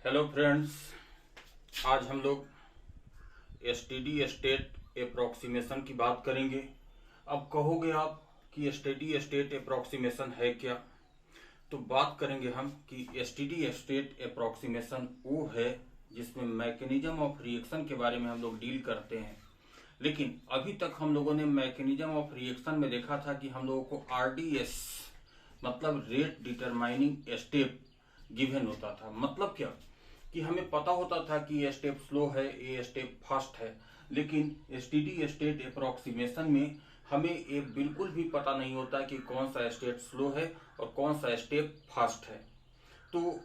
Hello friends, आज हम लोग एसटीडी स्टेट अप्रोक्सीमेशन की बात करेंगे। अब कहोगे आप कि एसटीडी स्टेट अप्रोक्सीमेशन है क्या? तो बात करेंगे हम कि एसटीडी स्टेट अप्रोक्सीमेशन वो है जिसमें मैकेनिज्म ऑफ रिएक्शन के बारे में हम लोग डील करते हैं। लेकिन अभी तक हम लोगों ने मैकेनिज्म ऑफ रिएक्शन में देखा था कि हम लोगों को आरडीएस मतलब रेट डिटरमाइनिंग स्टेप गिवन होता था। मतलब क्या कि हमें पता होता था कि ये स्टेप स्लो है, ये स्टेप फास्ट है। लेकिन एसटीडी स्टेट अप्रोक्सीमेशन में हमें ये बिल्कुल भी पता नहीं होता कि कौन सा स्टेप स्लो है और कौन सा स्टेप फास्ट है। तो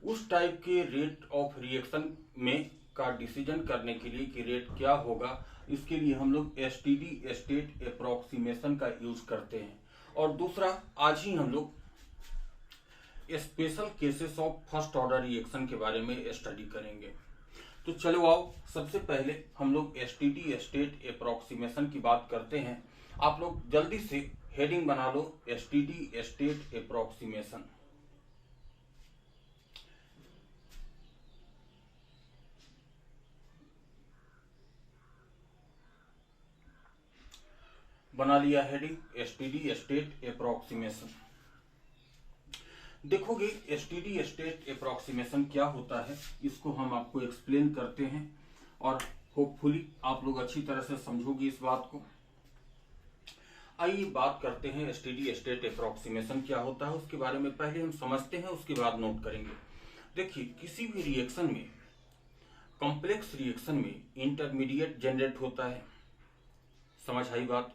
उस टाइप के रेट ऑफ रिएक्शन में का डिसीजन करने के लिए कि रेट क्या होगा, इसके लिए हम लोग एसटीडी स्टेट अप्रोक्सीमेशन का यूज करते हैं। और दूसरा, आज ही हम लोग special cases of first order reaction के बारे में स्टडी करेंगे। तो चलो आओ, सबसे पहले हम लोग एसटीडी स्टेट अप्रोक्सीमेशन की बात करते हैं। आप लोग जल्दी से हेडिंग बना लो, एसटीडी स्टेट अप्रोक्सीमेशन। बना लिया हेडिंग, एसटीडी स्टेट अप्रोक्सीमेशन। देखोगे एसटीडी स्टेट अप्रोक्सीमेशन क्या होता है, इसको हम आपको एक्सप्लेन करते हैं और होपफुली आप लोग अच्छी तरह से समझोगे इस बात को। आइए बात करते हैं एसटीडी स्टेट अप्रोक्सीमेशन क्या होता है, उसके बारे में पहले हम समझते हैं, उसके बाद नोट करेंगे। देखिए, किसी भी रिएक्शन में, कॉम्प्लेक्स रिएक्शन में इंटरमीडिएट जनरेट होता है, समझ आई बात।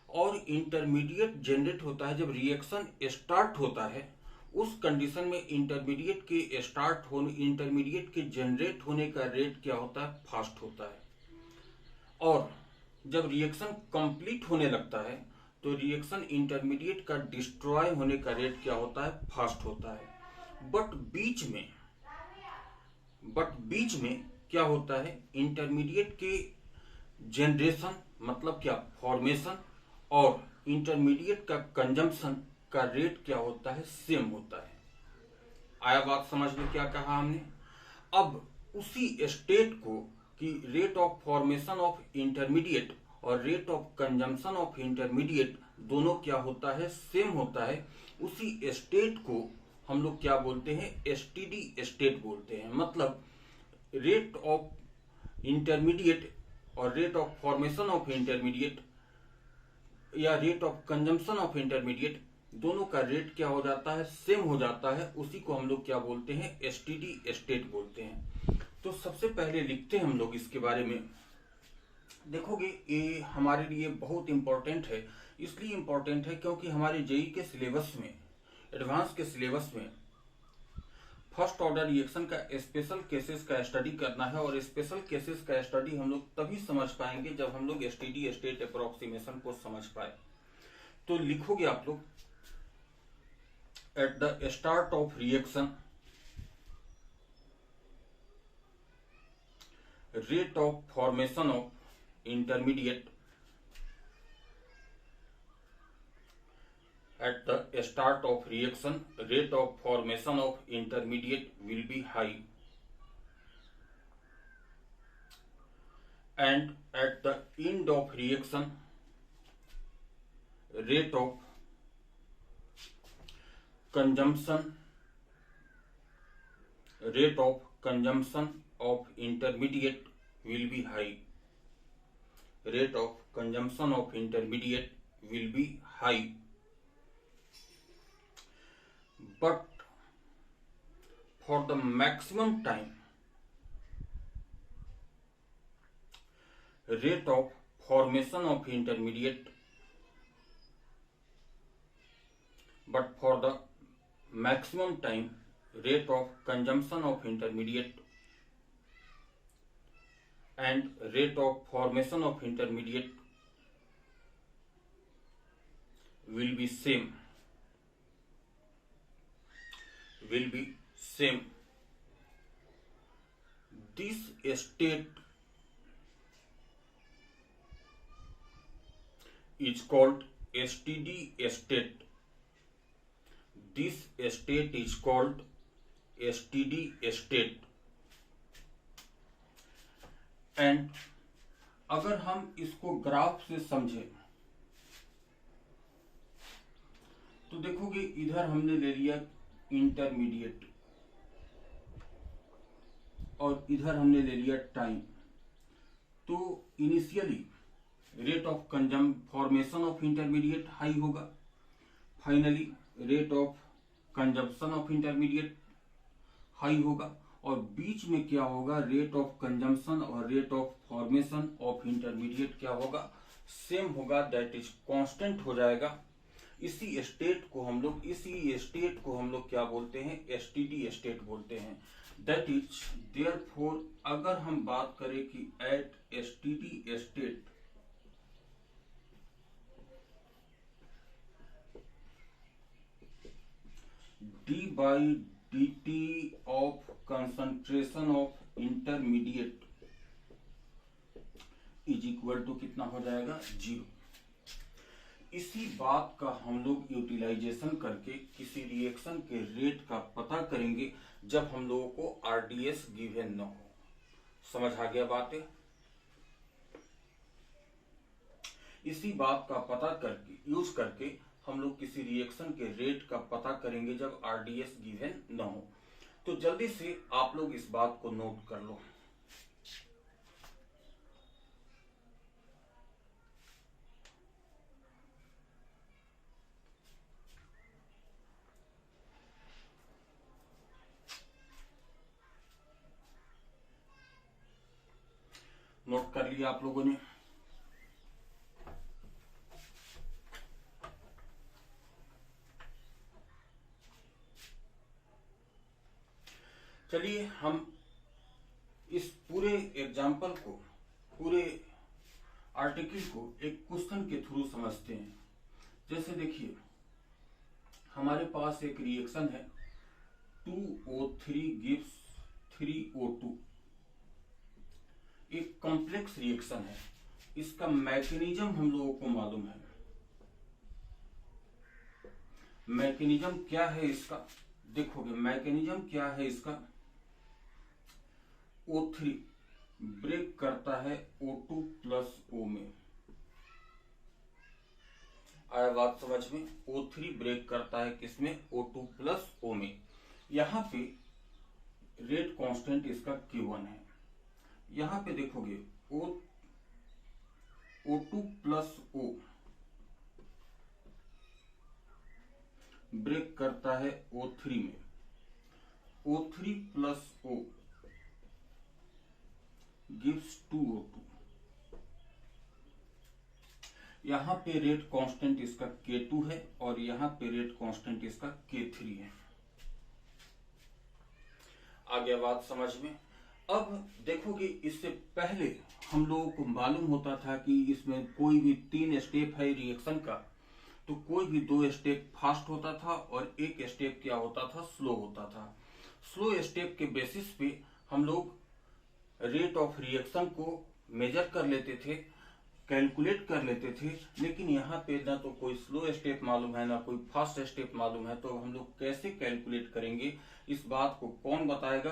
और इंटरमीडिएट जनरेट होता है जब रिएक्शन स्टार्ट होता है, उस कंडीशन में इंटरमीडिएट के स्टार्ट होने, इंटरमीडिएट के जनरेट होने का रेट क्या होता है? फास्ट होता है। और जब रिएक्शन कंप्लीट होने लगता है तो रिएक्शन इंटरमीडिएट का डिस्ट्रॉय होने का रेट क्या होता है? फास्ट होता है। बट बीच में क्या होता है? इंटरमीडिएट के जनरेशन मतलब क्या? फॉर्मेशन और इंटरमीडिएट का कंजम्पशन का रेट क्या होता है? सेम होता है। आया बात समझ में क्या कहा हमने? अब उसी स्टेट को कि rate of formation of intermediate और rate of consumption of intermediate दोनों क्या होता है? सेम होता है। उसी स्टेट को हम लोग क्या बोलते हैं? एसटीडी स्टेट बोलते हैं। मतलब रेट ऑफ इंटरमीडिएट और rate of formation of intermediate या rate of consumption of intermediate दोनों का रेट क्या हो जाता है? सेम हो जाता है। उसी को हम लोग क्या बोलते हैं? एसटीडी स्टेट बोलते हैं। तो सबसे पहले लिखते हैं हम लोग इसके बारे में। देखोगे ये हमारे लिए बहुत इंपॉर्टेंट है। इसलिए इंपॉर्टेंट है क्योंकि हमारे जेई के सिलेबस में, एडवांस के सिलेबस में फर्स्ट ऑर्डर रिएक्शन का स्पेशल केसेस का स्टडी करना है। और स्पेशल केसेस का स्टडी हम लोग तभी समझ पाएंगे जब हम लोग एसटीडी स्टेट अप्रोक्सीमेशन को समझ पाए। तो लिखोगे आप लोग, at the start of reaction rate of formation of intermediate at the start of reaction, rate of formation of intermediate will be high, and at the end of reaction rate of consumption of intermediate will be high. Rate of consumption of intermediate will be high. But for the maximum time, rate of formation of intermediate, but for the maximum time, rate of consumption of intermediate and rate of formation of intermediate will be same. This state is called STD state. This state is called STD state. And अगर हम इसको graph से समझें तो देखोगे इधर हमने ले लिया इंटरमीडिएट और इधर हमने ले लिया टाइम। तो initially rate of formation of intermediate high होगा, finally rate of consumption of intermediate high होगा, और बीच में क्या होगा, रेट ऑफ कंजम्पशन और rate of formation of intermediate क्या होगा, सेम होगा, दैट इज कांस्टेंट हो जाएगा। इसी स्टेट को हम लोग क्या बोलते हैं, एसटीडी स्टेट बोलते हैं। दैट इज देयरफॉर अगर हम बात करें कि at STD state D by D T of concentration of intermediate is equal to कितना हो जाएगा, 0। इसी बात का हम लोग यूटिलाइजेशन करके किसी रिएक्शन के रेट का पता करेंगे जब हम लोगों को आरडीएस गिवन न हो। समझ आ गया बातें? इसी बात का पता करके यूज करके हम लोग किसी रिएक्शन के रेट का पता करेंगे जब आरडीएस गिवन न हो। तो जल्दी से आप लोग इस बात को नोट कर लो। नोट कर लिया आप लोगों ने? चलिए हम इस पूरे एग्जाम्पल को, पूरे आर्टिकल को एक क्वेश्चन के थ्रू समझते हैं। जैसे देखिए हमारे पास एक रिएक्शन है 2O3 गिव्स 3O2, एक कॉम्प्लेक्स रिएक्शन है। इसका मैकेनिज्म हम लोगों को मालूम है। मैकेनिज्म क्या है इसका, देखोगे मैकेनिज्म क्या है इसका, O3 ब्रेक करता है O2 प्लस O में। आया बात समझ में? O3 ब्रेक करता है किसमें, O2 प्लस O में। यहां पे रेट कांस्टेंट इसका Q1 है। यहां पे देखोगे O2 प्लस O ब्रेक करता है O3 में। O3 plus O gives 2O2। यहां पे रेट कांस्टेंट इसका K2 है और यहां पे रेट कांस्टेंट इसका K3 है। आ गया बात समझ में? अब देखोगे इससे पहले हम लोगों को मालूम होता था कि इसमें कोई भी 3 स्टेप है रिएक्शन का, तो कोई भी 2 स्टेप फास्ट होता था और एक स्टेप क्या होता था, स्लो होता था। स्लो स्टेप के बेसिस पे हम लोग रेट ऑफ रिएक्शन को मेजर कर लेते थे, कैलकुलेट कर लेते थे। लेकिन यहाँ पे ना तो कोई स्लो स्टेप मालूम है ना कोई फास्ट स्टेप मालूम है, तो हम लोग कैसे कैलकुलेट करेंगे, इस बात को कौन बताएगा?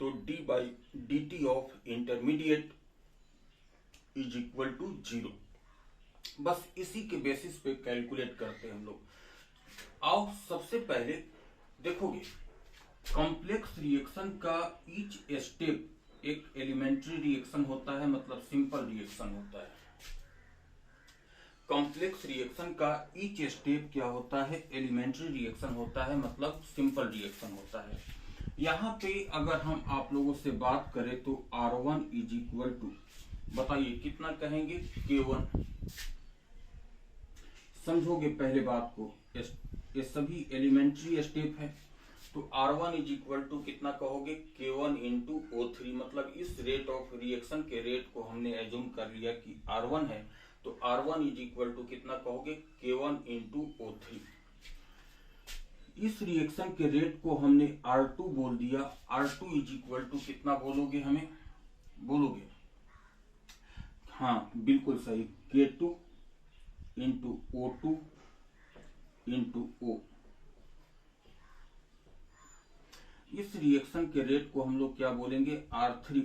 तो D by D T of intermediate is equal to 0। बस इसी के बेसिस पे कैलकुलेट करते हैं हम लोग। आओ सबसे पहले देखोगे कॉम्प्लेक्स रिएक्शन का ईच स्टेप एक एलिमेंट्री रिएक्शन होता है, मतलब सिंपल रिएक्शन होता है। कॉम्प्लेक्स रिएक्शन का ईच स्टेप क्या होता है, एलिमेंट्री रिएक्शन होता है, मतलब सिंपल रिएक्शन होता है। यहाँ पे अगर हम आप लोगों से बात करें तो R1 इज इक्वल टू, बताइए कितना कहेंगे, K1। समझोगे पहले बात को, ये सभी एलिमेंट्री स्टेप है, तो R1 इज इक्वल टू कितना कहोगे, K1 इंटू O3। मतलब इस रेट ऑफ रिएक्शन के रेट को हमने एज्यूम कर लिया कि R1 है, तो R1 इज इक्वल टू कितना कहोगे, K1 इंटू O3। इस रिएक्शन के रेट को हमने R2 बोल दिया। R2 इज इक्वल टू कितना बोलोगे, हमें बोलोगे, हाँ बिल्कुल सही, K2 into O2 into O। इस रिएक्शन के रेट को हम लोग क्या बोलेंगे, R3।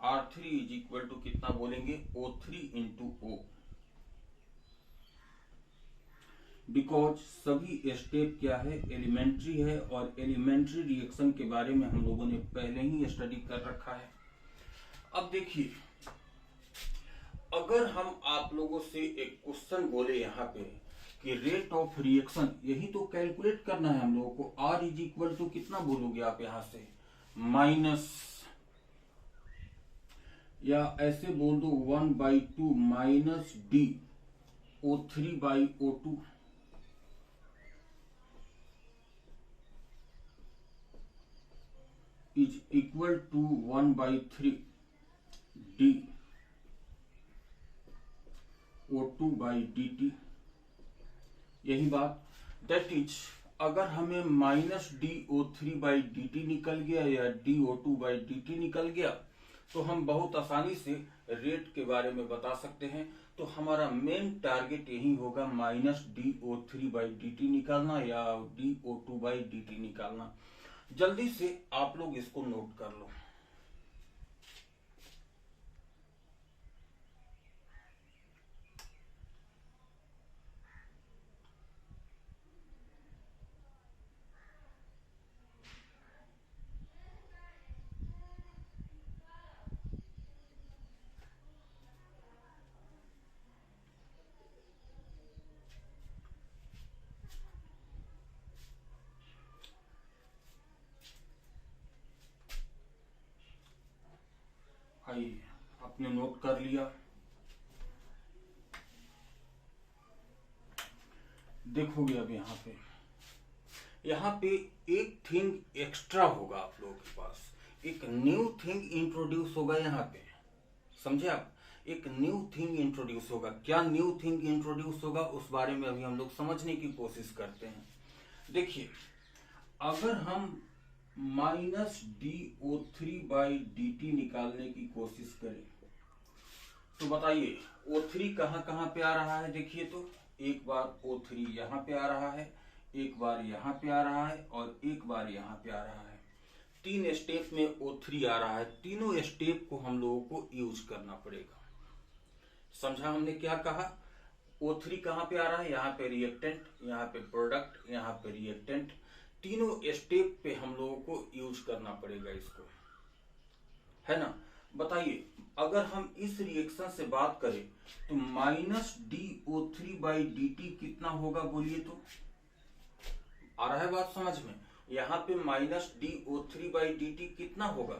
R3 is equal to कितना बोलेंगे O3 इंटू O, बिकॉज सभी स्टेप क्या है एलिमेंट्री है और एलिमेंट्री रिएक्शन के बारे में हम लोगों ने पहले ही स्टडी कर रखा है। अब देखिए, अगर हम आप लोगों से एक क्वेश्चन बोले यहाँ पे कि रेट ऑफ रिएक्शन, यही तो कैलकुलेट करना है हम लोगों को। R इज इक्वल टू कितना बोलोगे आप यहाँ से माइनस, या ऐसे बोल दो 1/2 minus D O3/O2 is equal to 1/3 D O2/dt। यही बात, दैट इज अगर हमें माइनस DO3/dt निकल गया या DO2/dt निकल गया तो हम बहुत आसानी से रेट के बारे में बता सकते हैं। तो हमारा मेन टारगेट यही होगा माइनस DO3/dt निकालना या DO2/dt निकालना। जल्दी से आप लोग इसको नोट कर लो। आइए, आपने नोट कर लिया। देखोगे अब यहाँ पे एक थिंग एक्स्ट्रा होगा आप लोगों के पास, एक न्यू थिंग इंट्रोड्यूस होगा यहाँ पे, समझे आप? एक न्यू थिंग इंट्रोड्यूस होगा। क्या न्यू थिंग इंट्रोड्यूस होगा उस बारे में अभी हम लोग समझने की कोशिश करते हैं। देखिए, अगर हम माइनस DO3/dt निकालने की कोशिश करें तो बताइए O3 कहाँ पे आ रहा है। देखिए तो एक बार O3 यहाँ पे आ रहा है, एक बार यहाँ पे आ रहा है और एक बार यहाँ पे आ रहा है। 3 स्टेप में O3 आ रहा है। तीनों स्टेप को हम लोगों को यूज करना पड़ेगा। समझा हमने क्या कहा? O3 कहाँ पे आ रहा है, यहाँ पे रिएक्टेंट, यहाँ पे प्रोडक्ट, यहाँ पे रिएक्टेंट। तीनों स्टेप पे हम लोगों को यूज करना पड़ेगा इसको, है ना? बताइए, अगर हम इस रिएक्शन से बात करें तो माइनस DO3/dt कितना होगा बोलिए तो? आ रहा है बात समझ में? यहाँ पे माइनस DO3/dt कितना होगा?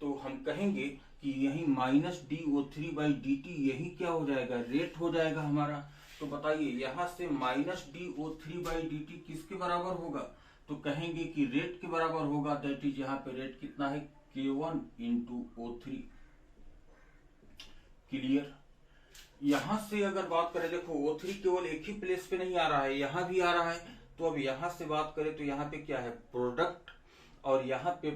तो हम कहेंगे कि यही माइनस DO3/dt यही क्या हो जाएगा, रेट हो जाएगा हमारा। तो बताइए यहाँ से माइनस DO3/dt किसके बराबर होगा? तो कहेंगे कि रेट के बराबर होगा। दैट इज यहाँ पे रेट कितना है, K1 इंटू O3। क्लियर? यहां से अगर बात करें, देखो O3 केवल एक ही प्लेस पे नहीं आ रहा है, यहां भी आ रहा है। तो अब यहां से बात करें तो यहाँ पे क्या है, प्रोडक्ट, और यहाँ पे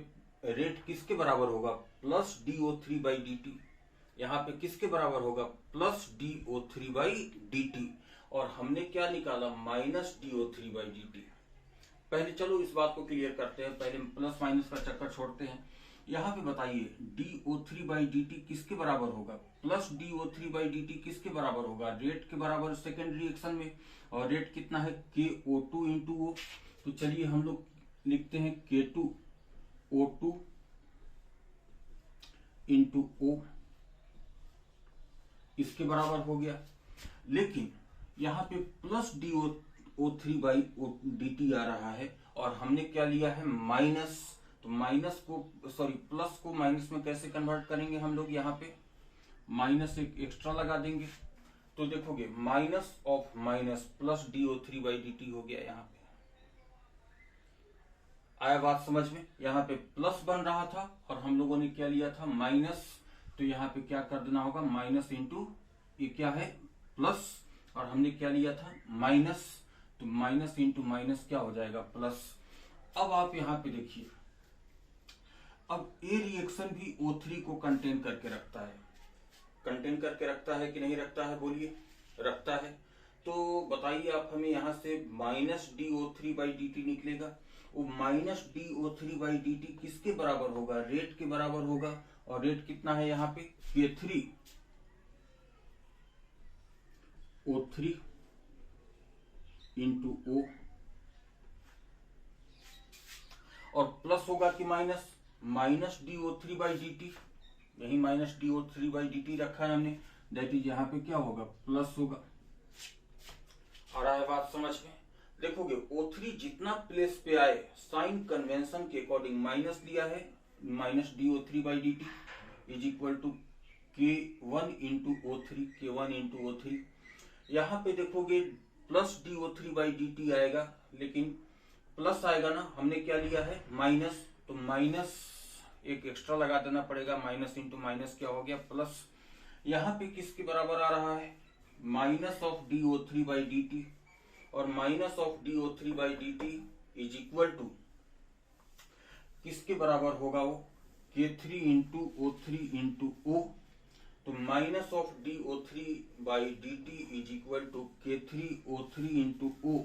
रेट किसके बराबर होगा, प्लस DO3/dt। यहाँ पे किसके बराबर होगा, प्लस DO3/dt। और हमने क्या निकाला, माइनस DO3/dt। पहले चलो इस बात को क्लियर करते हैं, पहले प्लस माइनस का चक्कर छोड़ते हैं। यहाँ पे बताइए DO3/dt किसके बराबर होगा, प्लस DO3/dt किसके बराबर होगा, रेट के बराबर सेकेंड रिएक्शन में। और रेट कितना है, KO2 इंटू O। तो चलिए हम लोग लिखते हैं K2O2 इंटू O, इसके बराबर हो गया। लेकिन यहाँ पे प्लस DO3/dt आ रहा है और हमने क्या लिया है, माइनस। तो माइनस को, सॉरी, प्लस को माइनस में कैसे कन्वर्ट करेंगे हम लोग, यहाँ पे माइनस एक एक्स्ट्रा लगा देंगे। तो देखोगे minus of minus plus DO3/dt हो गया। यहाँ पे आया बात समझ में? यहाँ पे प्लस बन रहा था और हम लोगों ने क्या लिया था, माइनस। तो यहाँ पे क्या कर देना होगा, माइनस इंटू, ये क्या है, प्लस, और हमने क्या लिया था, माइनस। तो माइनस इंटू माइनस क्या हो जाएगा, प्लस। अब आप यहाँ पे देखिए, अब ए रिएक्शन भी O3 को कंटेन करके रखता है। कंटेन करके रखता है कि नहीं रखता है, बोलिए? रखता है। तो बताइए आप हमें, यहाँ से माइनस DO3/dt निकलेगा वो माइनस DO3/dt किसके बराबर होगा, रेट के बराबर होगा। और रेट कितना है यहाँ पे, K3O3 इंटू O, और प्लस होगा कि माइनस, माइनस DO3/dt, यही माइनस DO3/dt रखा है हमने, दैट इज यहाँ पे क्या होगा, प्लस होगा। आ रहा है बात समझ में। देखोगे O3 जितना प्लेस पे आए साइन कन्वेंशन के अकॉर्डिंग माइनस लिया है, minus DO3/dt is equal to K1 into O3, K1 into O3। यहाँ पे देखोगे प्लस DO3/dt आएगा, लेकिन प्लस आएगा ना, हमने क्या लिया है माइनस, तो माइनस एक एक्स्ट्रा लगा देना पड़ेगा, माइनस इंटू माइनस क्या हो गया प्लस। यहाँ पे किसके बराबर आ रहा है, माइनस ऑफ DO3/dt, और minus of DO3/dt is equal to किसके बराबर होगा, वो K3 into O3 into O। तो minus of DO3/dt is equal to K3O3 into O।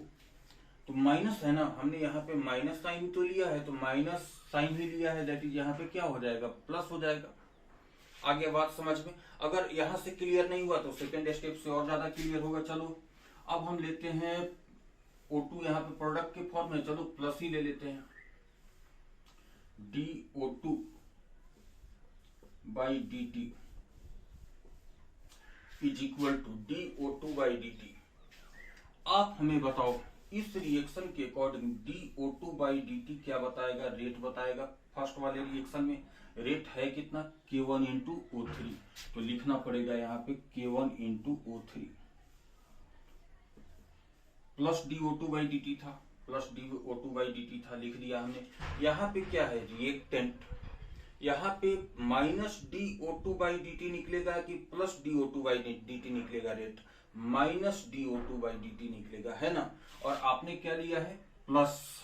तो माइनस है ना, हमने यहाँ पे माइनस साइन तो लिया है, तो माइनस साइन ही लिया है, दैट इज यहाँ पे क्या हो जाएगा, प्लस हो जाएगा। आगे बात समझ में। अगर यहाँ से क्लियर नहीं हुआ तो सेकेंड स्टेप से और ज्यादा क्लियर होगा। चलो अब हम लेते हैं O2, यहाँ पे प्रोडक्ट के फॉर्म में, चलो प्लस ही ले लेते हैं, DO2/dt is equal to DO2/dt। आप हमें बताओ इस रिएक्शन के अकॉर्डिंग DO2/dt क्या बताएगा, रेट बताएगा। फर्स्ट वाले रिएक्शन में रेट है कितना, K1 इंटू O3, तो लिखना पड़ेगा यहाँ पे K1 into O3 plus DO2/dt था, प्लस DO2/dt था, लिख दिया हमने। यहाँ पे क्या है, रिएक्टेंट, यहाँ पे माइनस DO2/dt निकलेगा कि प्लस DO2/dt निकलेगा, रेट माइनस DO2/dt निकलेगा, है ना। और आपने क्या लिया है प्लस,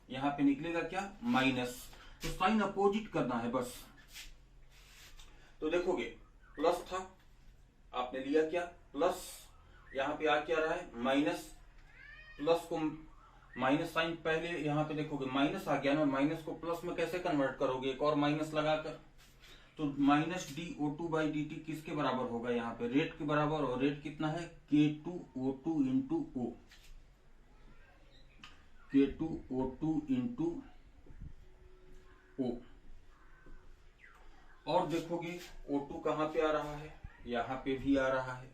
यहाँ पे निकलेगा क्या माइनस, तो साइन अपोजिट करना है बस। तो देखोगे प्लस था, आपने लिया क्या प्लस, यहाँ पे आ क्या रहा है माइनस, प्लस को माइनस साइन पहले यहाँ पे देखोगे माइनस आ गया ना, माइनस को प्लस में कैसे कन्वर्ट करोगे, एक और माइनस लगाकर। तो माइनस DO2/dt किसके बराबर होगा, यहाँ पे रेट के बराबर, और रेट कितना है K2O2 into O, K2O2 into O। और देखोगे O2 कहाँ पे आ रहा है, यहाँ पे भी आ रहा है।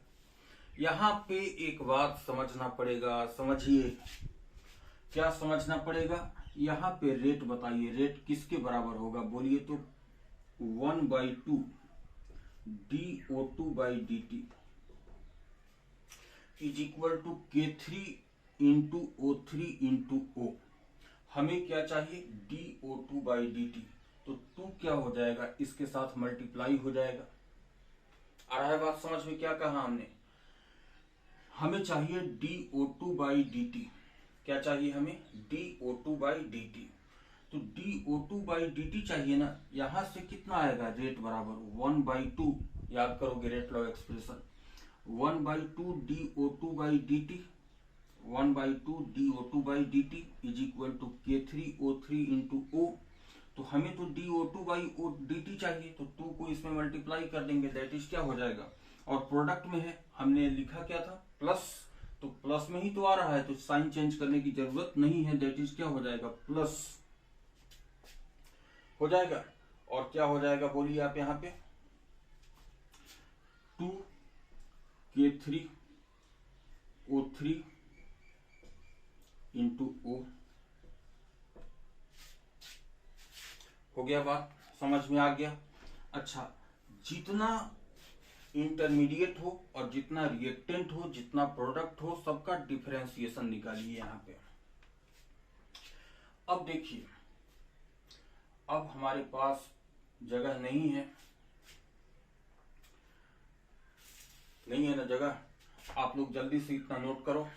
यहाँ पे एक बात समझना पड़ेगा, समझिए क्या समझना पड़ेगा, यहाँ पे रेट बताइए, रेट किसके बराबर होगा बोलिए तो 1/2 DO2/dt is equal to K3 into O3 into O। हमें क्या चाहिए DO2/dt, तो 2 क्या हो जाएगा, इसके साथ मल्टीप्लाई हो जाएगा। आ रहा है बात समझ में, क्या कहा हमने, हमें चाहिए DO2/dt, क्या चाहिए हमें DO2/dt, तो DO2/dt चाहिए ना, यहां से कितना आएगा रेट बराबर 1/2, याद करोगे rate law expression, 1/2 DO2/dt, 1/2 DO2/dt is equal to K3O3 into O। तो हमें तो DO2/dt चाहिए, तो 2 को इसमें मल्टीप्लाई कर देंगे, दैट इज क्या हो जाएगा, और प्रोडक्ट में है, हमने लिखा क्या था प्लस, तो प्लस में ही तो आ रहा है, तो साइन चेंज करने की जरूरत नहीं है, दैट इज क्या हो जाएगा प्लस हो जाएगा। और क्या हो जाएगा बोलिए आप यहाँ पे 2 K3O3 इंटू O। हो गया, बात समझ में आ गया। अच्छा, जितना इंटरमीडिएट हो और जितना रिएक्टेंट हो, जितना प्रोडक्ट हो, सबका डिफरेंशिएशन निकालिए यहाँ पे। अब देखिए, अब हमारे पास जगह नहीं है ना जगह, आप लोग जल्दी से इतना नोट करो।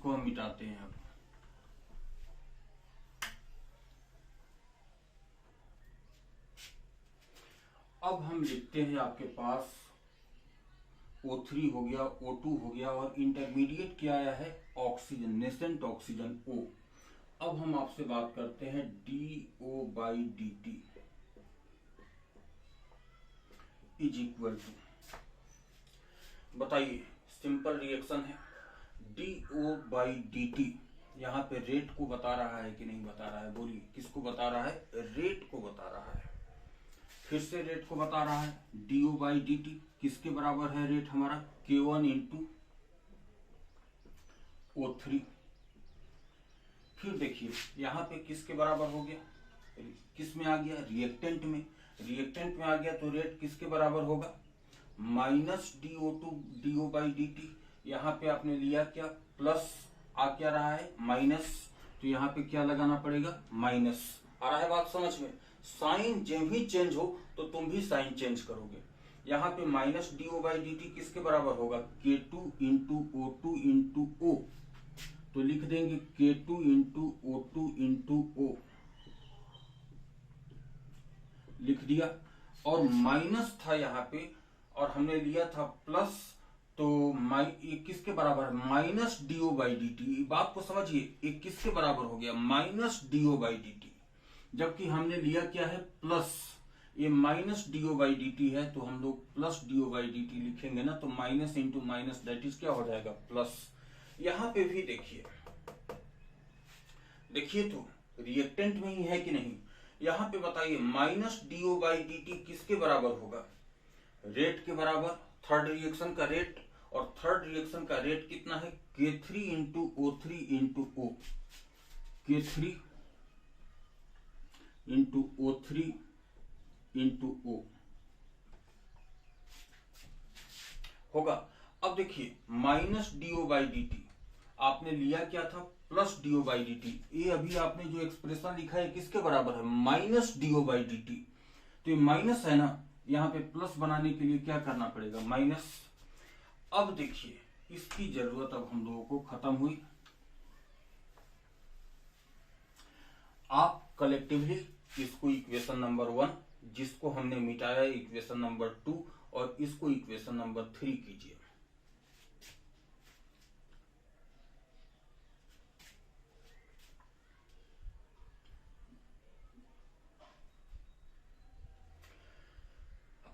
इसको हम मिटाते हैं। अब हम लिखते हैं आपके पास O3 हो गया, O2 हो गया, और इंटरमीडिएट क्या आया है, ऑक्सीजन, नेसेंट ऑक्सीजन O। अब हम आपसे बात करते हैं DO/dt इज इक्वल टू, बताइए सिंपल रिएक्शन है, DO/dt यहाँ पे रेट को बता रहा है कि नहीं बता रहा है, बोलिए किसको बता रहा है, रेट को बता रहा है। फिर से रेट को बता रहा है, DO/dt किसके बराबर है रेट हमारा, K1 इंटू O3। फिर देखिए यहाँ पे किसके बराबर हो गया, किस में आ गया, रिएक्टेंट में, रिएक्टेंट में आ गया तो रेट किसके बराबर होगा, माइनस DO/dt। यहाँ पे आपने लिया क्या, प्लस आ क्या रहा है, माइनस, तो यहाँ पे क्या लगाना पड़ेगा, माइनस। आ रहा है बात समझ में, साइन जब भी चेंज हो तो तुम भी साइन चेंज करोगे। यहाँ पे माइनस DO/dt किसके बराबर होगा, K2 into O2 into O, तो लिख देंगे K2 into O2 into O, लिख दिया। और माइनस था यहाँ पे और हमने लिया था प्लस, तो ये किसके बराबर है, माइनस DO/dt। बात को समझिए, ये किसके बराबर हो गया, माइनस DO/dt, जबकि हमने लिया क्या है, प्लस। ये माइनस DO/dt है तो हम लोग प्लस DO/dt लिखेंगे ना, तो minus into minus that is क्या हो जाएगा, प्लस। यहाँ पे भी देखिए, देखिए तो रिएक्टेंट में ही है कि नहीं, यहाँ पे बताइए माइनस DO/dt किसके बराबर होगा, रेट के बराबर, थर्ड रिएक्शन का रेट, और थर्ड रिएक्शन का रेट कितना है, K3 into O3 into O, K3 into O3 into O होगा। अब देखिए माइनस DO/dt आपने लिया क्या था, प्लस DO/dt। ये अभी आपने जो एक्सप्रेशन लिखा है किसके बराबर है, माइनस DO/dt। तो ये माइनस है ना, यहाँ पे प्लस बनाने के लिए क्या करना पड़ेगा, माइनस। अब देखिए इसकी जरूरत अब हम लोगों को खत्म हुई। आप कलेक्टिवली इसको इक्वेशन नंबर 1, जिसको हमने मिटाया इक्वेशन नंबर 2, और इसको इक्वेशन नंबर 3 कीजिए।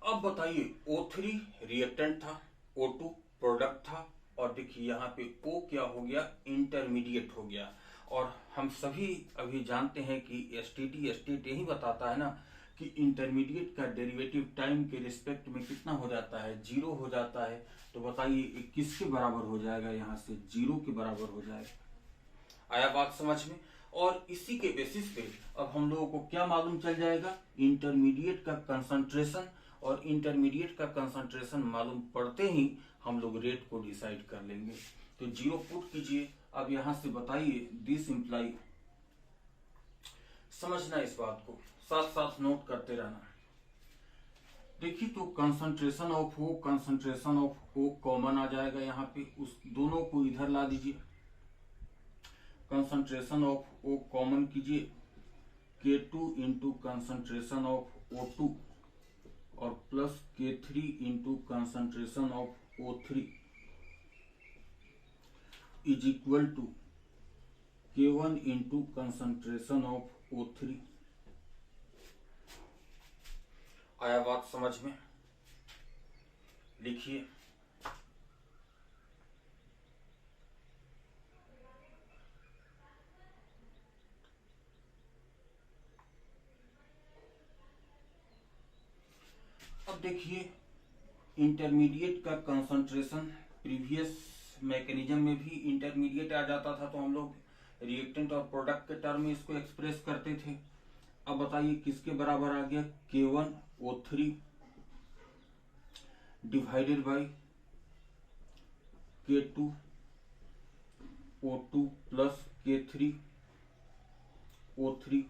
अब बताइए O3 रिएक्टेंट था, O2 प्रोडक्ट था, और देखिए यहाँ पे O क्या हो गया, इंटरमीडिएट हो गया। और हम सभी अभी जानते हैं कि स्टेट यही बताता है ना कि इंटरमीडिएट का डेरिवेटिव टाइम के रिस्पेक्ट में कितना हो जाता है, 0 हो जाता है। तो बताइए किसके बराबर हो जाएगा, यहाँ से 0 के बराबर हो जाएगा। आया बात समझ में। और इसी के बेसिस पे अब हम लोगों को क्या मालूम चल जाएगा, इंटरमीडिएट का कंसंट्रेशन, और इंटरमीडिएट का कंसंट्रेशन मालूम पड़ते ही हम लोग रेट को डिसाइड कर लेंगे। तो 0 पुट कीजिए। अब यहां से बताइए दिस इंप्लाई, समझना इस बात को, साथ साथ नोट करते रहना। देखिए तो concentration of O, concentration of O common आ जाएगा, यहाँ पे उस दोनों को इधर ला दीजिए। कंसंट्रेशन ऑफ O कॉमन कीजिए, K2 into concentration of O2 और plus K3 into concentration of O3 is equal to K1 into concentration of O3। आया बात समझ में, लिखिए। अब देखिए इंटरमीडिएट का कंसंट्रेशन, प्रीवियस मैकेनिज्म में भी इंटरमीडिएट आ जाता था तो हम लोग रिएक्टेंट और प्रोडक्ट के टर्म में इसको एक्सप्रेस करते थे। अब बताइए किसके बराबर आ गया, K1 O3 divided by K2 O2 plus K3 O3,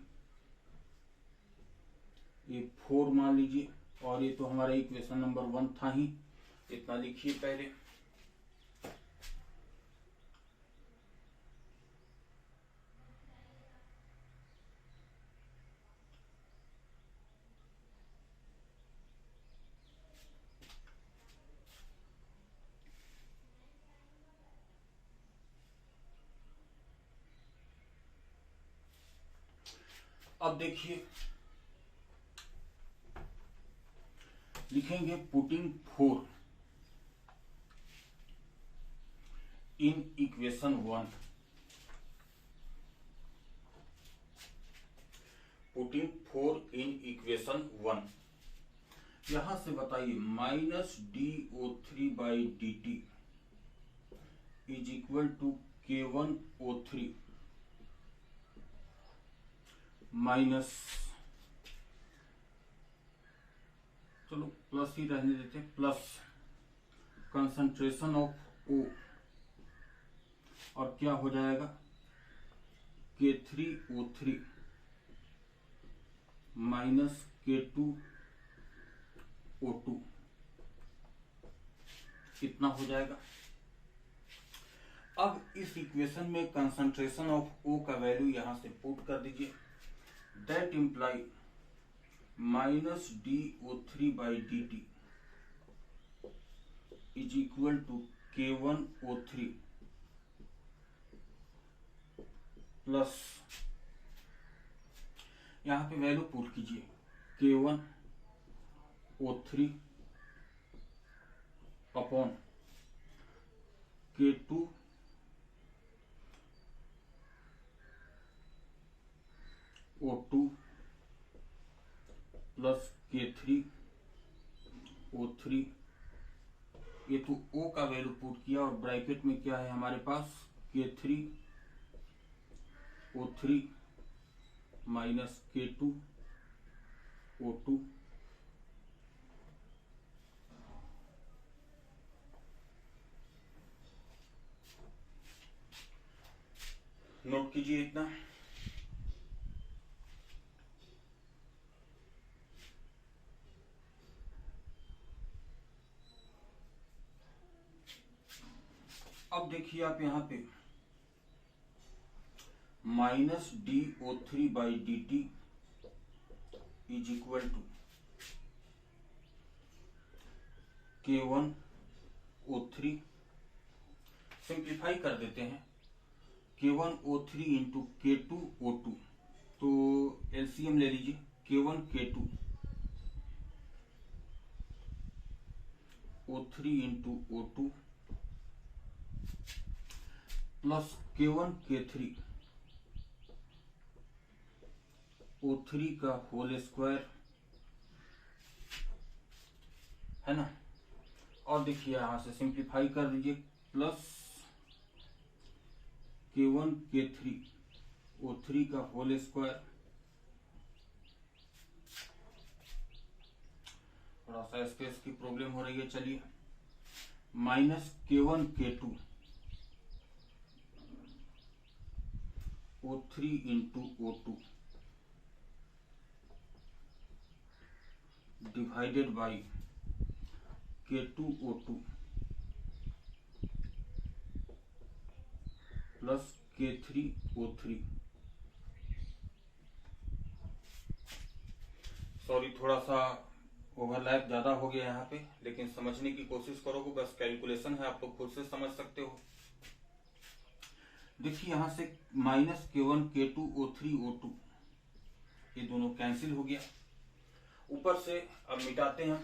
ये 4 मान लीजिए। और ये तो हमारा इक्वेशन नंबर 1 था ही, इतना लिखिए पहले। अब देखिए लिखेंगे putting 4 in equation 1, putting 4 in equation 1। यहां से बताइए -DO3/dt is equal to K1O3 minus, चलो प्लस ही रहने देते, प्लस कंसंट्रेशन ऑफ O, और क्या हो जाएगा K3O3 माइनस K2O2, कितना हो जाएगा। अब इस इक्वेशन में कंसंट्रेशन ऑफ O का वैल्यू यहां से पुट कर दीजिए, that imply -DO3/dt is equal to K1O3 plus, यहां पे वैल्यू पुट कीजिए K1O3 upon K2O2 plus K3O3, ये तो O का वैल्यू पुट किया और ब्रैकेट में क्या है हमारे पास K3O3 माइनस K2O2, नोट कीजिए इतना। अब देखिए आप यहां पे -DO3/dt is equal to K1O3, simplify कर देते हैं, K1O3 इंटू K2O2, तो एलसीएम ले लीजिए, K1 K2 O3 into O2 plus K1 K3 O3 का होल स्क्वायर, है ना। और देखिए यहां से सिंप्लीफाई कर दीजिए, प्लस K1 K3 O3 का होल स्क्वायर, थोड़ा सा स्पेस की प्रॉब्लम हो रही है, चलिए, minus K1 K2 O3 into O2 divided by K2O2 plus K3O3। Sorry, थोड़ा सा ओवरलैप ज्यादा हो गया यहाँ पे, लेकिन समझने की कोशिश करोगे, बस कैलकुलेशन है, आप लोग खुद से समझ सकते हो। देखिए यहां से minus K1 K2 O3 O2 ये दोनों कैंसिल हो गया, ऊपर से अब मिटाते हैं,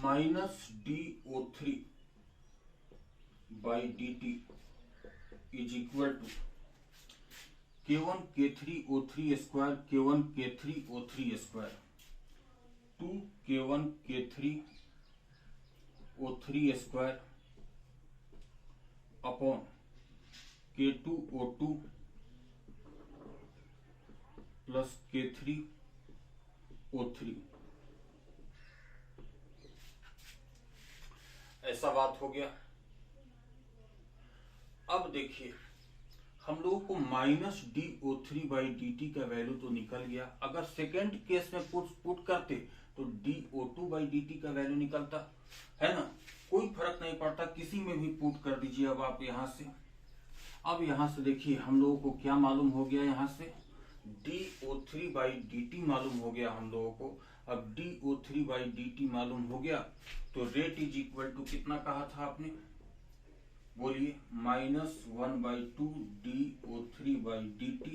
-DO3/dt is equal to K1 K3 O3 square K1 K3 O3 square 2 K1 K3 O3 square upon K2O2 plus K3O3, ऐसा बात हो गया। अब देखिए हम लोगों को -DO3/dt का वैल्यू तो निकल गया, अगर सेकेंड केस में पुट करते तो DO2/dt का वैल्यू निकलता, है ना। कोई फर्क नहीं पड़ता, किसी में भी पुट कर दीजिए। अब आप यहां से, अब यहां से देखिए हम लोगों को क्या मालूम हो गया, यहां से DO3/dt मालूम हो गया हम लोगों को, अब dO3/dt मालूम हो गया, तो रेट इज इक्वल टू कितना कहा था आपने, बोलिए, -1/2 dO3/dt,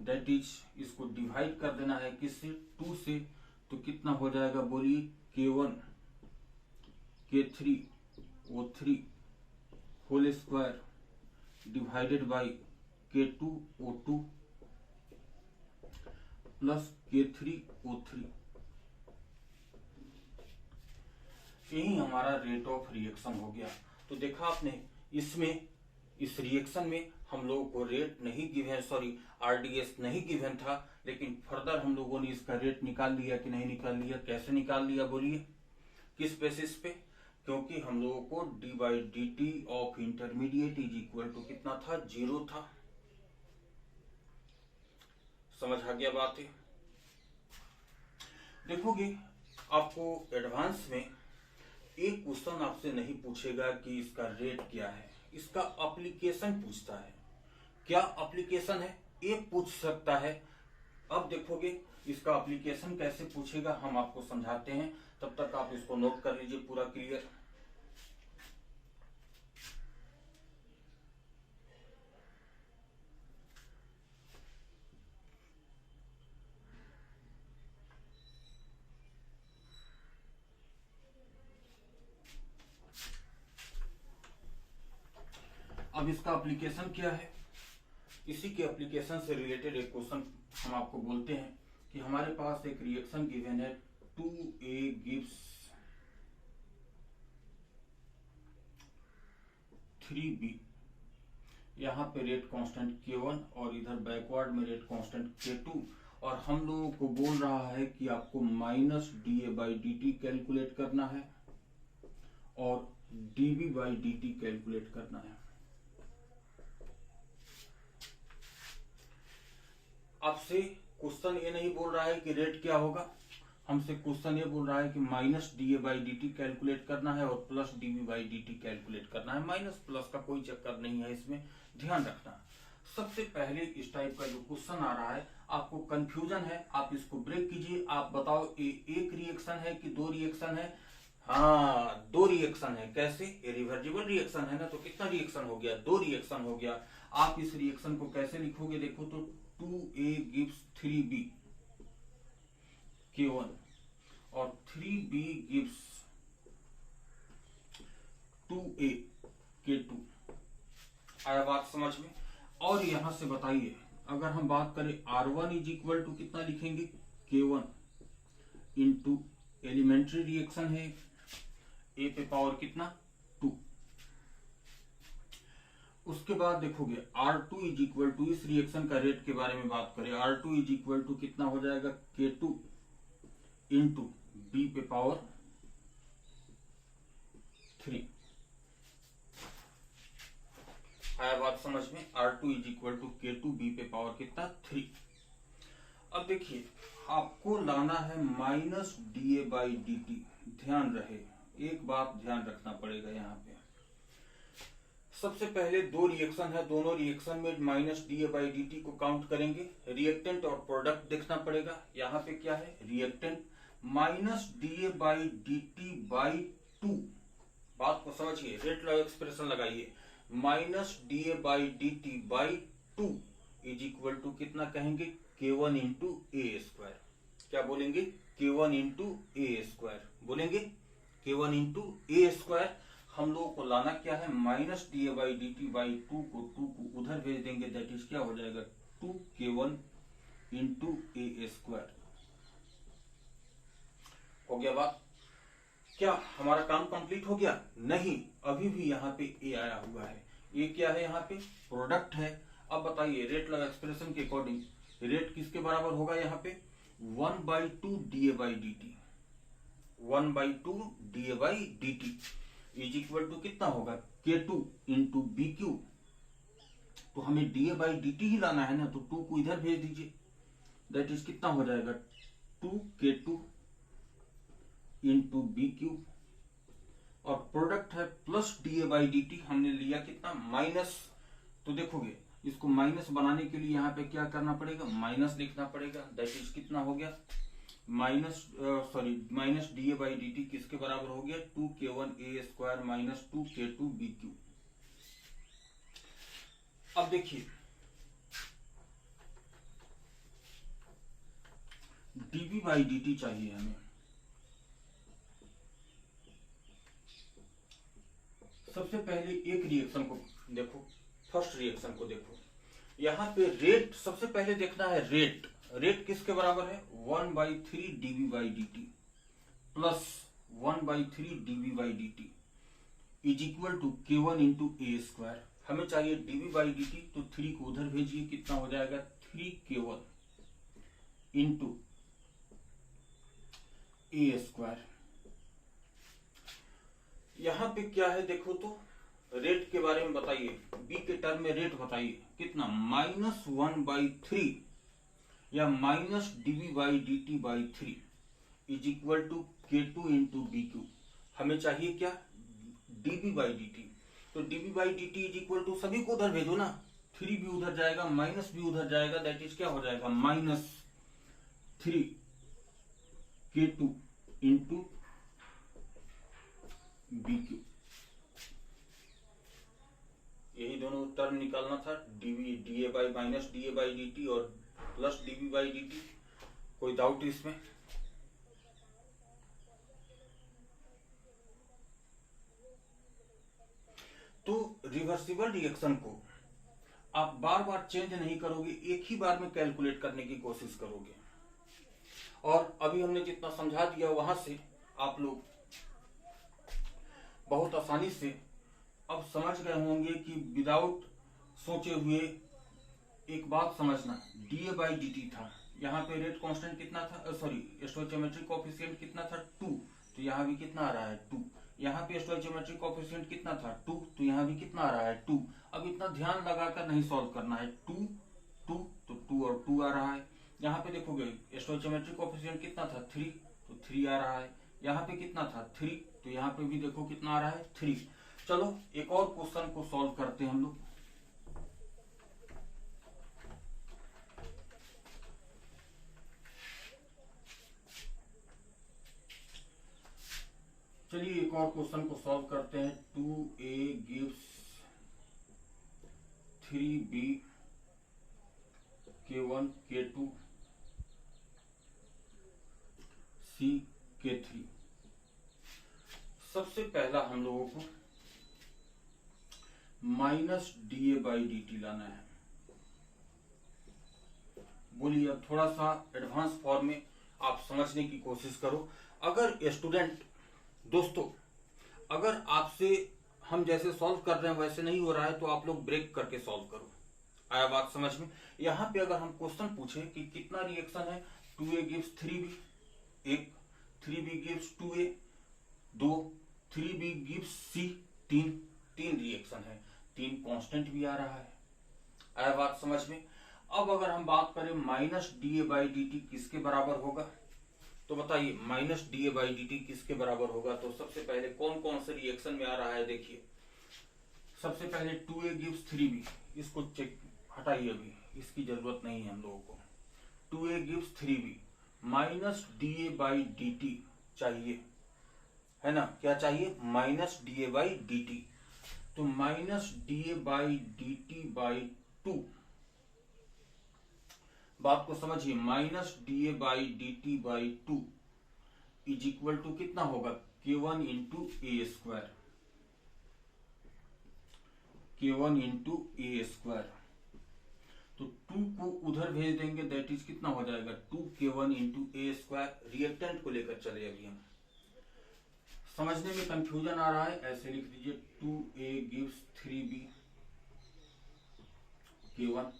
दैट इज, इसको डिवाइड कर देना है किससे, 2 से, तो कितना हो जाएगा बोलिए, K1 K3 O3 whole square divided by K2 O2 plus K3 O3। यही हमारा रेट ऑफ रिएक्शन हो गया। तो देखा आपने, इसमें इस रिएक्शन में हम लोगों को रेट नहीं गिवन, सॉरी आरडीएस नहीं गिवन था, लेकिन फर्दर हम लोगों ने इसका रेट निकाल लिया कि नहीं निकाल लिया, कैसे निकाल लिया बोलिए, किस बेसिस पे, क्योंकि हम लोगों को d/dt of intermediate is equal to कितना था, 0 था। समझ आ गया बात है। देखोगे आपको एडवांस में एक क्वेश्चन आपसे नहीं पूछेगा कि इसका रेट क्या है, इसका एप्लीकेशन पूछता है। क्या एप्लीकेशन है, एक पूछ सकता है। अब देखोगे इसका एप्लीकेशन कैसे पूछेगा, हम आपको समझाते हैं, तब तक आप इसको नोट कर लीजिए पूरा क्लियर। अब इसका एप्लीकेशन क्या है, इसी के एप्लीकेशन से रिलेटेड एक क्वेश्चन हम आपको बोलते हैं कि हमारे पास एक रिएक्शन गिवन है, 2A गिव्स 3B, यहाँ पे रेट कांस्टेंट K1 और इधर बैकवर्ड में रेट कांस्टेंट K2, और हम लोगों को बोल रहा है कि आपको -dA/dt कैलकुलेट करना है और dB/dt कैलकुलेट करना है। आपसे क्वेश्चन ये नहीं बोल रहा है कि रेट क्या होगा, हमसे क्वेश्चन ये बोल रहा है कि -dA/dt कैलकुलेट करना है और प्लस dB/dt कैलकुलेट करना है। माइनस प्लस का कोई चक्कर नहीं है, इसमें ध्यान रखना। सबसे पहले इस टाइप का जो क्वेश्चन आ रहा है, आपको कंफ्यूजन है, आप इसको ब्रेक कीजिए। आप बताओ ये एक रिएक्शन है कि 2 रिएक्शन है। हाँ, 2 रिएक्शन है। कैसे, ये रिवर्सिबल रिएक्शन है ना, तो कितना रिएक्शन हो गया, 2 रिएक्शन हो गया। आप इस रिएक्शन को कैसे लिखोगे, देखो तो 2A gives 3B K1 और 3B gives 2A K2। आया बात समझ में। और यहां से बताइए, अगर हम बात करें R1 इज इक्वल टू कितना लिखेंगे, K1 इंटू एलिमेंट्री रिएक्शन है, A पे पावर कितना, 2। उसके बाद देखोगे R2 इज इक्वल टू, इस रिएक्शन का रेट के बारे में बात करें, R2 इज इक्वल टू कितना हो जाएगा, K2 इंटू B पे पावर 3। आया बात समझ में। R2 is equal to K2 B पे पावर कितना, 3। अब देखिए आपको लाना है -dA/dt। ध्यान रहे, एक बात ध्यान रखना पड़ेगा यहाँ पे। सबसे पहले 2 रिएक्शन है, दोनों रिएक्शन में -dA/dt को काउंट करेंगे। रिएक्टेंट और प्रोडक्ट देखना पड़ेगा। यहाँ पे क्या है, रिएक्टेंट -dA/dt/2। बात को समझिए, रेट लॉ एक्सप्रेशन लगाइए, -dA/dt/2 इज इक्वल टू कितना कहेंगे, K1 इंटू A²। क्या बोलेंगे, K1 इंटू A²। बोलेंगे K1 इंटू A²। हम लोगों को लाना क्या है, -dA/dt/2 को 2 को उधर भेज देंगे, दैट इज क्या हो जाएगा, 2K1 इंटू A²। हो गया बात। क्या हमारा काम कंप्लीट हो गया, नहीं, अभी भी यहाँ पे A आया हुआ है। ये क्या है, यहाँ पे प्रोडक्ट है। अब बताइए रेट लॉ एक्सप्रेशन के अकॉर्डिंग रेट किसके बराबर होगा, यहाँ पे 1/2 dA/dt। 1/2 dA/dt is equal to कितना होगा, K2 इंटू BQ। तो हमें dA/dt ही लाना है ना, तो 2 को इधर भेज दीजिए, दैट इज कितना हो जाएगा, 2K2 इंटू BQ। और प्रोडक्ट है प्लस dA/dt, हमने लिया कितना, माइनस। तो देखोगे इसको माइनस बनाने के लिए यहाँ पे क्या करना पड़ेगा, माइनस लिखना पड़ेगा, दैट इज कितना हो गया, minus D A by D T किसके बराबर हो गया, 2k1a² माइनस 2k2bq। अब देखिए डीबी बाई डी टी चाहिए हमें। सबसे पहले एक रिएक्शन को देखो, फर्स्ट रिएक्शन को देखो, यहाँ पे रेट सबसे पहले देखना है। रेट किसके बराबर है, 1/3 D B by D T plus 1/3 D B by D T is equal to k1 into a²। हमें चाहिए डीबी बाई डी टी, तो 3 को उधर भेजिए, कितना हो जाएगा 3k1 इंटू a²। यहां पे क्या है देखो तो, रेट के बारे में बताइए, बी के टर्म में रेट बताइए कितना, -1/3 या minus D B by D T by 3 is equal to k2 into B Q. हमें चाहिए क्या, डीबी बाई डी टी। तो D B by D T is equal to, सभी को उधर भेजो ना, 3 भी उधर जाएगा, माइनस भी उधर जाएगा, दैट इज क्या हो जाएगा -3 k2 इंटू बी क्यू। यही दोनों टर्म निकालना था, DB D A by minus D A by D T और plus DB by D T. कोई डाउट इसमें? तो रिवर्सिबल रिएक्शन को आप बार बार चेंज नहीं करोगे, एक ही बार में कैलकुलेट करने की कोशिश करोगे। और अभी हमने जितना समझा दिया वहां से आप लोग बहुत आसानी से अब समझ गए होंगे कि विदाउट सोचे हुए एक बात समझना, D A by D T था, यहाँ पे रेट कांस्टेंट कितना था, स्टोइचियोमेट्रिक कोएफिशिएंट कितना था 2, तो यहाँ भी कितना आ रहा है 2। यहाँ पे स्टोइचियोमेट्रिक कोएफिशिएंट कितना था 2, तो यहाँ भी कितना आ रहा है 2। अब इतना ध्यान लगाकर नहीं सॉल्व करना है, 2 2 तो 2 और 2 आ रहा है। यहाँ पे देखोगे स्टोइचियोमेट्रिक कोएफिशिएंट कितना था 3, तो 3 आ रहा है। यहाँ पे कितना था 3, तो यहाँ पे भी देखो कितना आ रहा है 3। चलो एक और क्वेश्चन को सॉल्व करते हैं हम लोग। चलिए एक और क्वेश्चन को सॉल्व करते हैं। 2a gives 3b k1 k2 c k3। सबसे पहला हम लोगों को minus D A by D T लाना है। बोलिए, अब थोड़ा सा एडवांस फॉर्म में आप समझने की कोशिश करो। अगर स्टूडेंट दोस्तों, अगर आपसे हम जैसे सॉल्व कर रहे हैं वैसे नहीं हो रहा है, तो आप लोग ब्रेक करके सॉल्व करो। आया बात समझ में? यहाँ पे अगर हम क्वेश्चन पूछे कि कितना रिएक्शन है, 2a gives 3b, एक 3b gives 2a, 2 3b gives c, 3 reaction है, 3 कांस्टेंट भी आ रहा है। आया बात समझ में? अब अगर हम बात करें minus D A by D T किसके बराबर होगा, तो बताइए minus D A by D T किसके बराबर होगा। तो सबसे पहले कौन कौन से रिएक्शन में आ रहा है देखिए। सबसे पहले 2a gives 3b, इसको चेक हटाइए, अभी इसकी जरूरत नहीं है हम लोगों को। 2a gives 3b minus D A by D T चाहिए, है ना? क्या चाहिए? Minus D A by D T. तो minus D A by D T by 2, बात को समझिए, minus D A by D T by 2 is equal to कितना होगा, k1 into a², k1 into a²। तो 2 को उधर भेज देंगे, दैट इज कितना हो जाएगा 2k1 इंटू a²। रिएक्टेंट को लेकर चले अभी हम। समझने में कंफ्यूजन आ रहा है, ऐसे लिख दीजिए 2a gives 3b k1,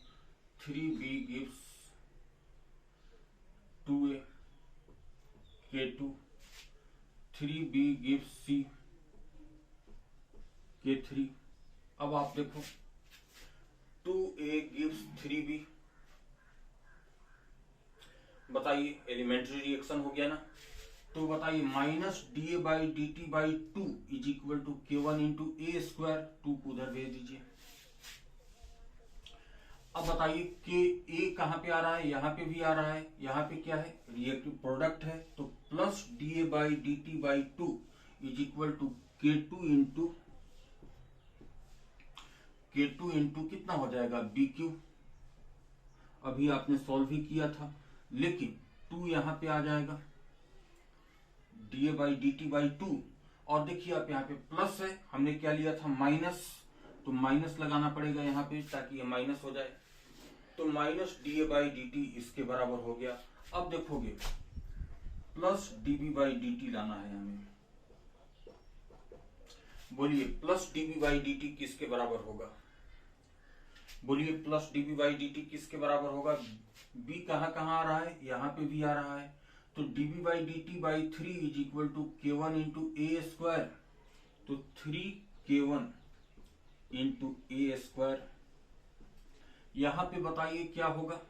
3b gives 2a k2, 3b gives c k3। अब आप देखो 2a gives 3b, बताइए एलिमेंट्री रिएक्शन हो गया ना। तो बताइए minus D A by D T by 2 is equal to k1 into a², 2 को उधर भेज दीजिए। अब बताइए कि ए कहाँ पे आ रहा है, यहाँ पे भी आ रहा है, यहाँ पे क्या है, रिएक्टिव प्रोडक्ट है, तो plus dA/dt/2 is equal to K2 into कितना हो जाएगा, BQ। अभी आपने सॉल्व ही किया था, लेकिन 2 यहाँ पे आ जाएगा, dA/dt/2। और देखिए आप यहाँ पे प्लस है, हमने क्या लिया था, माइनस, तो माइनस लगाना पड़ेगा यहाँ पे ताकि ये माइनस हो जाए, तो माइनस dA/dt इसके बराबर हो गया। अब देखोगे प्लस dB/dt लाना है हमें, बोलिए प्लस dB/dt किसके बराबर होगा, बोलिए प्लस dB/dt किसके बराबर होगा। b कहाँ कहाँ आ रहा है, यहाँ पे भी आ रहा है, तो dB/dt/3 is equal to K1 into A², तो 3K1 इंटू A²। यहां पे बताइए क्या होगा,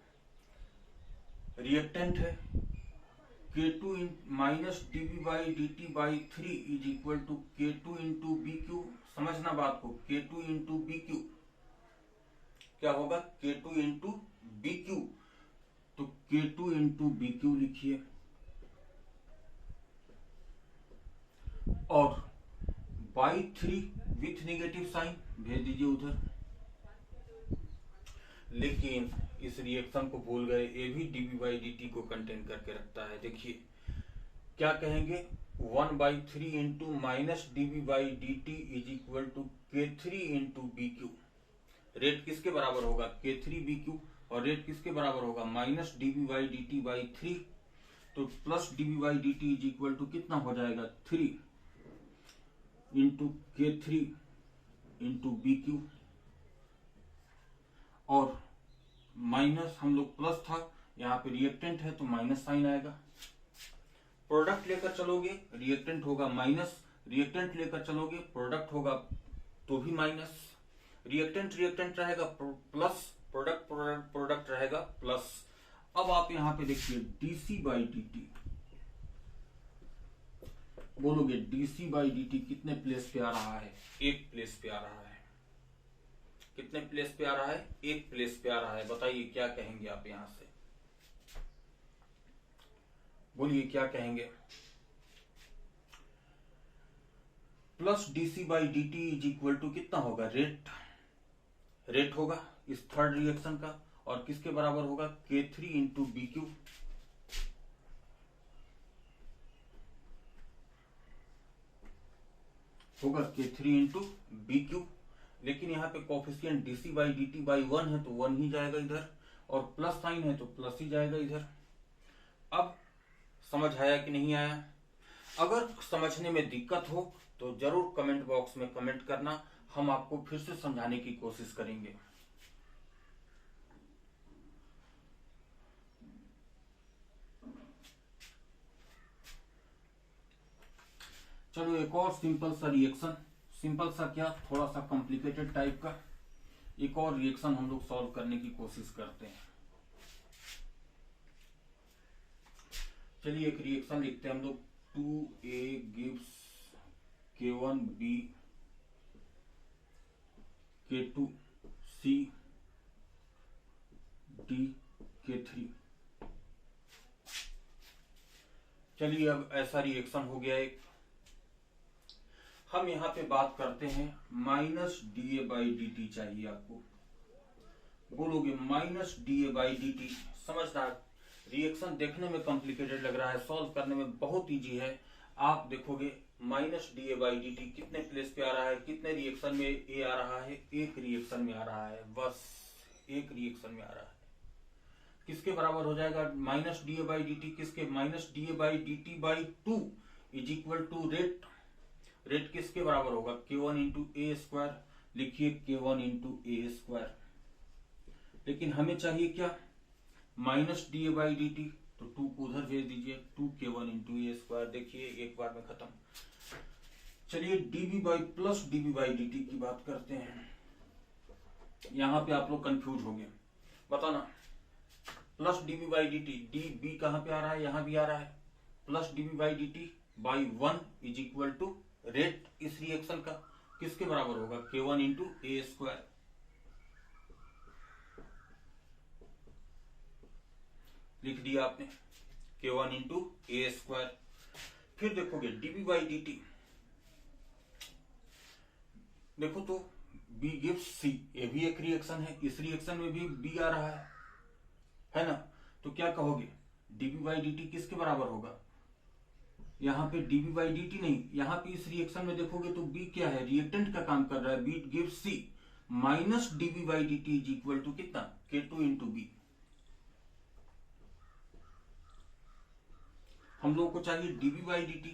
रिएक्टेंट है, K2 minus dB/dt/3 is equal to K2 into BQ। समझना बात को, K2 इंटू BQ क्या होगा, K2 इंटू BQ, तो K2 इंटू BQ लिखिए, और बाई 3 विथ नेगेटिव साइन भेज दीजिए उधर। लेकिन इस रिएक्शन को भूल गए, ये भी dB/dt को कंटेन करके रखता है। देखिए क्या कहेंगे, 1/3 into minus dB/dt is equal to K3 into BQ। Rate किसके बराबर होगा, K3BQ, और रेट किसके बराबर होगा, माइनस dB/dt/3, तो plus dB/dt is equal to कितना हो जाएगा, 3 इंटू K3 इंटू BQ, और माइनस हम लोग प्लस था, यहाँ पे रिएक्टेंट है तो माइनस साइन आएगा। प्रोडक्ट लेकर चलोगे रिएक्टेंट होगा माइनस, रिएक्टेंट लेकर चलोगे प्रोडक्ट होगा तो भी माइनस, रिएक्टेंट रहेगा प्लस, प्रोडक्ट रहेगा प्लस। अब आप यहाँ पे देखिए dC/dt, बोलोगे dC/dt कितने प्लेस पे आ रहा है, एक प्लेस पे आ रहा है, कितने प्लेस पे आ रहा है, एक प्लेस पे आ रहा है। बताइए क्या कहेंगे आप यहां से, बोलिए क्या कहेंगे, plus dC/dt is equal to कितना होगा, रेट होगा इस थर्ड रिएक्शन का, और किसके बराबर होगा, K3 इंटू BQ, होगा K3 इंटू BQ। लेकिन यहाँ पे कोफिशिएंट dC/dt/1 है तो 1 ही जाएगा इधर, और प्लस साइन है तो प्लस ही जाएगा इधर। अब समझ आया कि नहीं आया, अगर समझने में दिक्कत हो तो जरूर कमेंट बॉक्स में कमेंट करना, हम आपको फिर से समझाने की कोशिश करेंगे। चलो एक और सिंपल सा रिएक्शन, सिंपल सा क्या, थोड़ा सा कॉम्प्लिकेटेड टाइप का एक और रिएक्शन हम लोग सॉल्व करने की कोशिश करते हैं। चलिए एक रिएक्शन लिखते हैं हम लोग, 2A gives K1B K2C D K3। चलिए अब ऐसा रिएक्शन हो गया एक, हम यहाँ पे बात करते हैं माइनस dA/dt चाहिए आपको, बोलोगे माइनस dA/dt। समझना रिएक्शन देखने में कॉम्प्लिकेटेड लग रहा है, सॉल्व करने में बहुत इजी है। आप देखोगे माइनस dA/dt कितने प्लेस पे आ रहा है, कितने रिएक्शन में ए आ रहा है, एक रिएक्शन में आ रहा है, बस एक रिएक्शन में आ रहा है। किसके बराबर हो जाएगा, माइनस dA/dt किसके, minus dA/dt/2 is equal to rate किसके बराबर होगा, K1 इंटू A²। लिखिए K1 इंटू A²। लेकिन हमें चाहिए क्या, माइनस dA/dt, तो 2 को उधर भेज दीजिए, 2K1 इंटू A²। देखिए एक बार में खत्म। चलिए प्लस dB/dt की बात करते हैं। यहां पे आप लोग कंफ्यूज हो गए, बताना प्लस dB/dt, dB कहां पे आ रहा है, यहां भी आ रहा है, plus dB/dt/1 is equal to rate इस रिएक्शन का किसके बराबर होगा, K1 इंटू A²। लिख दिया आपने K1 इंटू ए स्क्वायर। फिर देखोगे dB बाई dt, देखो तो B गिव्स C, ये भी एक रिएक्शन है, इस रिएक्शन में भी B आ रहा है ना। तो क्या कहोगे dB बाई dt किसके बराबर होगा, यहाँ पे dB बाई dt नहीं, यहाँ पे इस रिएक्शन में देखोगे तो B क्या है, रिएक्टेंट का काम कर रहा है, B gives C minus dB by dt is equal to कितना, K2 इंटू B। हम लोगों को चाहिए dB बाई dt,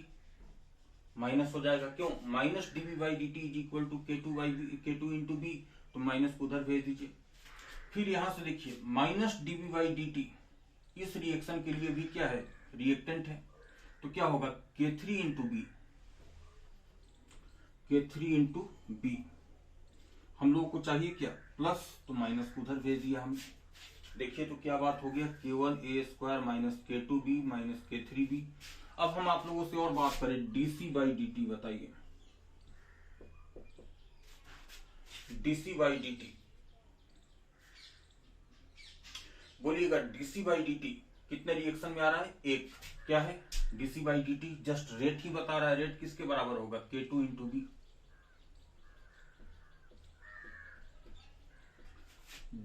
माइनस हो जाएगा, क्यों, minus dB by dt is equal to K2 into B, तो माइनस को उधर भेज दीजिए। फिर यहां से देखिए माइनस dB बाई dt इस रिएक्शन के लिए भी क्या है, रिएक्टेंट है, तो क्या होगा K3 into B, K3 into B। हम लोगों को चाहिए क्या, प्लस, तो माइनस को उधर भेज दिया हमने। देखिए तो क्या बात हो गया, K1 ए square minus K2B minus K3B। अब हम आप लोगों से और बात करें, dC बाई dt बताइए, dC बाई dt बोलिएगा, dC बाई dt कितने रिएक्शन में आ रहा है, एक, क्या है dC by dt, just rate ही बता रहा है, रेट किसके बराबर होगा, K2 into B।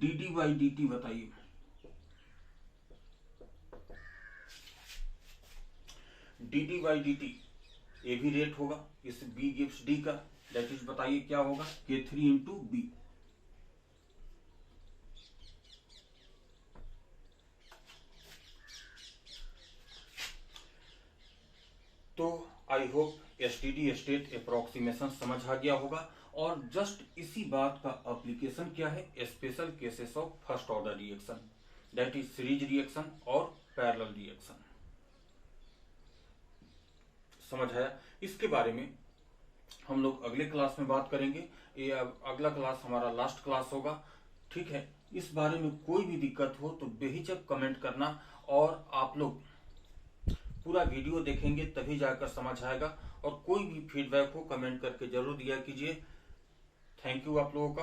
dd by dt बताइए, dd बाई dt ये भी रेट होगा, इस B गिव्स D का, दैट इज बताइए क्या होगा, K3 इंटू B। तो I hope steady state approximation समझ आ गया होगा। और जस्ट इसी बात का एप्लीकेशन क्या है, special cases of first order reaction, that is series reaction और पैरेलल रिएक्शन। समझ आया, इसके बारे में हम लोग अगले क्लास में बात करेंगे, ये अगला क्लास हमारा लास्ट क्लास होगा, ठीक है। इस बारे में कोई भी दिक्कत हो तो बेहिचक कमेंट करना, और आप लोग पूरा वीडियो देखेंगे तभी जाकर समझ आएगा, और कोई भी फीडबैक हो कमेंट करके जरूर दिया कीजिए। थैंक यू आप लोगों का।